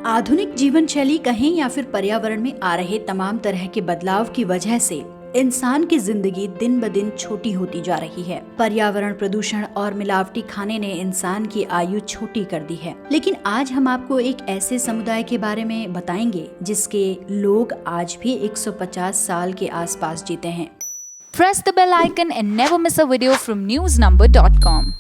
आधुनिक जीवन शैली कहें या फिर पर्यावरण में आ रहे तमाम तरह के बदलाव की वजह से इंसान की जिंदगी दिन ब दिन छोटी होती जा रही है। पर्यावरण प्रदूषण और मिलावटी खाने ने इंसान की आयु छोटी कर दी है। लेकिन आज हम आपको एक ऐसे समुदाय के बारे में बताएंगे जिसके लोग आज भी 150 साल के आसपास जीते हैं। Press the bell icon and never miss a video from newsnumber.com.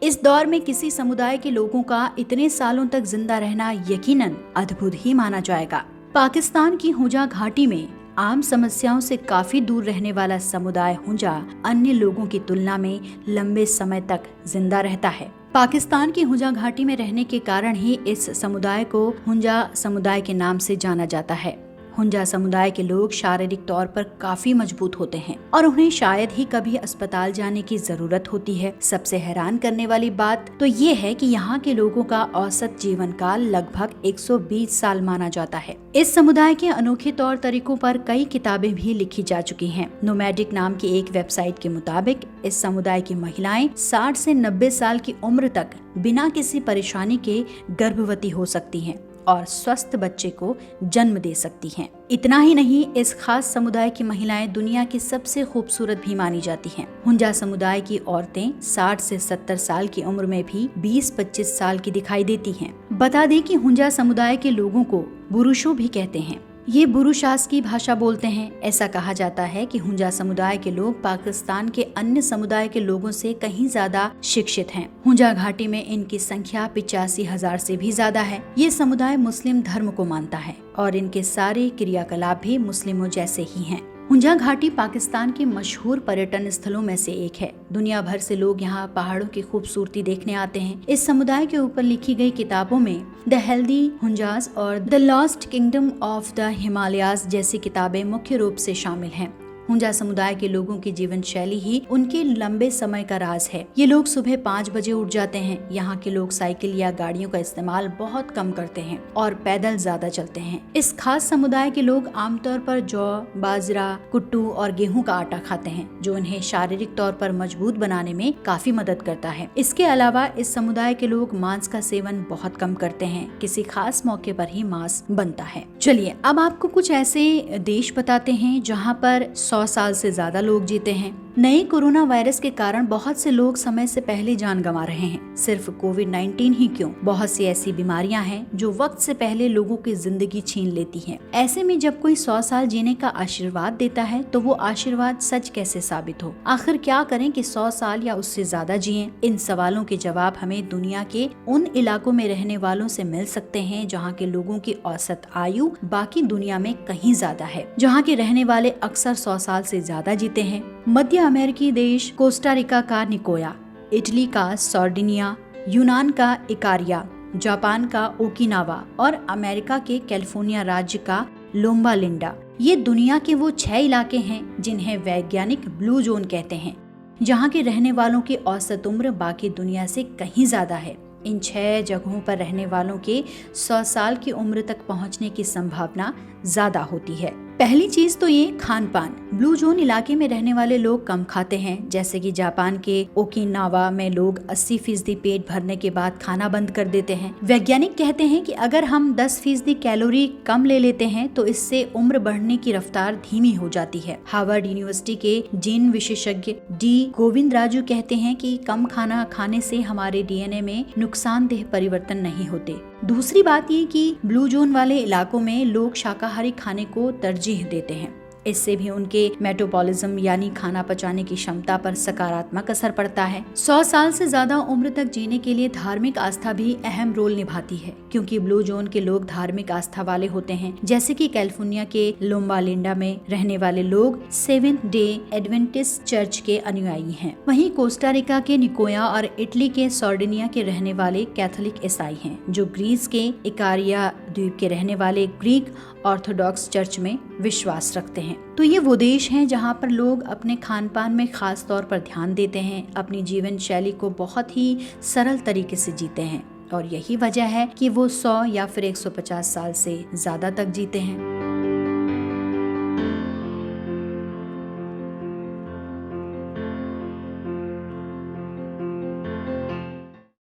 इस दौर में किसी समुदाय के लोगों का इतने सालों तक जिंदा रहना यकीनन अद्भुत ही माना जाएगा। पाकिस्तान की हुंजा घाटी में आम समस्याओं से काफी दूर रहने वाला समुदाय हुंजा अन्य लोगों की तुलना में लंबे समय तक जिंदा रहता है। पाकिस्तान की हुंजा घाटी में रहने के कारण ही इस समुदाय को हुंजा समुदाय के नाम से जाना जाता है। हुंजा समुदाय के लोग शारीरिक तौर पर काफी मजबूत होते हैं और उन्हें शायद ही कभी अस्पताल जाने की जरूरत होती है। सबसे हैरान करने वाली बात तो ये है कि यहाँ के लोगों का औसत जीवन काल लगभग 120 साल माना जाता है। इस समुदाय के अनोखे तौर तरीकों पर कई किताबें भी लिखी जा चुकी हैं। नोमैडिक नाम की एक वेबसाइट के मुताबिक इस समुदाय की महिलाएं 60 से 90 साल की उम्र तक बिना किसी परेशानी के गर्भवती हो सकती हैं और स्वस्थ बच्चे को जन्म दे सकती हैं। इतना ही नहीं, इस खास समुदाय की महिलाएं दुनिया की सबसे खूबसूरत भी मानी जाती हैं। हुंजा समुदाय की औरतें 60 से 70 साल की उम्र में भी 20-25 साल की दिखाई देती हैं। बता दें कि हुंजा समुदाय के लोगों को बुरुशो भी कहते हैं। ये बुरुशास की भाषा बोलते हैं। ऐसा कहा जाता है कि हुंजा समुदाय के लोग पाकिस्तान के अन्य समुदाय के लोगों से कहीं ज्यादा शिक्षित हैं। हुंजा घाटी में इनकी संख्या 85,000 से भी ज्यादा है। ये समुदाय मुस्लिम धर्म को मानता है और इनके सारे क्रियाकलाप भी मुस्लिमों जैसे ही हैं। हुंजा घाटी पाकिस्तान के मशहूर पर्यटन स्थलों में से एक है। दुनिया भर से लोग यहाँ पहाड़ों की खूबसूरती देखने आते हैं। इस समुदाय के ऊपर लिखी गई किताबों में द हेल्दी हुंजास और the lost kingdom of the Himalayas जैसी किताबें मुख्य रूप से शामिल हैं। हुंजा समुदाय के लोगों की जीवन शैली ही उनके लंबे समय का राज है। ये लोग सुबह 5 बजे उठ जाते हैं। यहाँ के लोग साइकिल या गाड़ियों का इस्तेमाल बहुत कम करते हैं और पैदल ज्यादा चलते हैं। इस खास समुदाय के लोग आमतौर पर जौ, बाजरा, कुट्टू और गेहूं का आटा खाते हैं, जो उन्हें शारीरिक तौर पर मजबूत बनाने में काफी मदद करता है। इसके अलावा इस समुदाय के लोग मांस का सेवन बहुत कम करते हैं। किसी खास मौके पर ही मांस बनता है। चलिए अब आपको कुछ ऐसे देश बताते हैं जहाँ पर 100 साल से ज्यादा लोग जीते हैं। नए कोरोना वायरस के कारण बहुत से लोग समय से पहले जान गंवा रहे हैं। सिर्फ कोविड-19 ही क्यों, बहुत सी ऐसी बीमारियां हैं जो वक्त से पहले लोगों की जिंदगी छीन लेती हैं। ऐसे में जब कोई 100 साल जीने का आशीर्वाद देता है तो वो आशीर्वाद सच कैसे साबित हो? आखिर क्या करें कि 100 साल या उससे ज्यादा जिएं? इन सवालों के जवाब हमें दुनिया के उन इलाकों में रहने वालों से मिल सकते हैं जहाँ के लोगों की औसत आयु बाकी दुनिया में कहीं ज्यादा है, जहाँ के रहने वाले अक्सर 100 साल से ज्यादा जीते हैं। मध्य अमेरिकी देश कोस्टा रिका का निकोया, इटली का सार्डिनिया, यूनान का इकारिया, जापान का ओकिनावा और अमेरिका के कैलिफोर्निया राज्य का लोम्बा लिंडा, ये दुनिया के वो 6 इलाके हैं जिन्हें वैज्ञानिक ब्लू जोन कहते हैं, जहाँ के रहने वालों की औसत उम्र बाकी दुनिया से कहीं ज्यादा है। इन 6 जगहों पर रहने वालों के 100 साल की उम्र तक पहुँचने की संभावना ज्यादा होती है। पहली चीज तो ये खान पान। ब्लू जोन इलाके में रहने वाले लोग कम खाते हैं, जैसे कि जापान के ओकिनावा में लोग 80% पेट भरने के बाद खाना बंद कर देते हैं। वैज्ञानिक कहते हैं कि अगर हम 10% कैलोरी कम ले लेते हैं तो इससे उम्र बढ़ने की रफ्तार धीमी हो जाती है। हार्वर्ड यूनिवर्सिटी के जीन विशेषज्ञ डी गोविंद राजू कहते हैं कि कम खाना खाने से हमारे डीएनए में नुकसानदेह परिवर्तन नहीं होते। दूसरी बात ये कि ब्लू जोन वाले इलाकों में लोग शाकाहारी खाने को तरजीह देते हैं। इससे भी उनके मेटाबॉलिज्म यानी खाना पचाने की क्षमता पर सकारात्मक असर पड़ता है। 100 साल से ज्यादा उम्र तक जीने के लिए धार्मिक आस्था भी अहम रोल निभाती है, क्योंकि ब्लू जोन के लोग धार्मिक आस्था वाले होते हैं। जैसे कि कैलिफोर्निया के लोम्बा लिंडा में रहने वाले लोग सेवेंथ डे एडवेंटिस्ट चर्च के अनुयायी हैं। वहीं कोस्टा रिका के निकोया और इटली के सार्डिनिया के रहने वाले कैथोलिक ईसाई हैं, जो ग्रीस के इकारिया द्वीप के रहने वाले ग्रीक ऑर्थोडॉक्स चर्च में विश्वास रखते हैं। तो ये वो देश हैं जहाँ पर लोग अपने खान पान में खास तौर पर ध्यान देते हैं, अपनी जीवन शैली को बहुत ही सरल तरीके से जीते हैं और यही वजह है कि वो 100 या फिर 150 साल से ज्यादा तक जीते हैं।